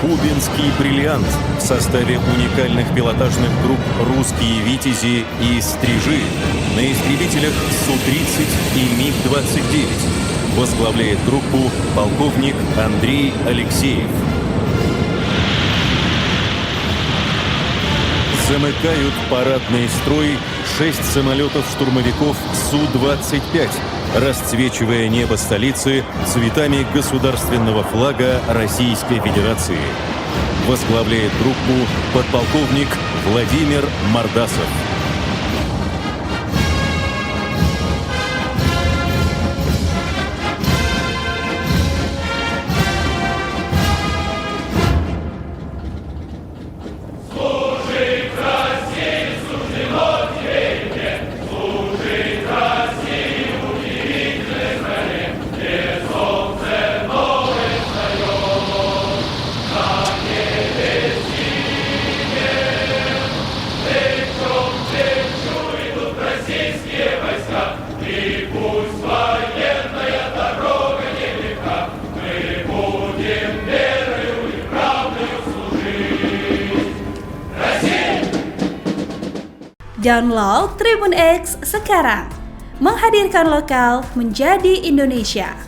Кубинский бриллиант в составе уникальных пилотажных групп «Русские Витязи» и «Стрижи» на истребителях Су-30 и МиГ-29 возглавляет группу полковник Андрей Алексеев. Замыкают парадный строй 6 самолетов-штурмовиков Су-25, расцвечивая небо столицы цветами государственного флага Российской Федерации. Возглавляет группу подполковник Владимир Мордасов. Download Tribun X sekarang, menghadirkan lokal menjadi Indonesia.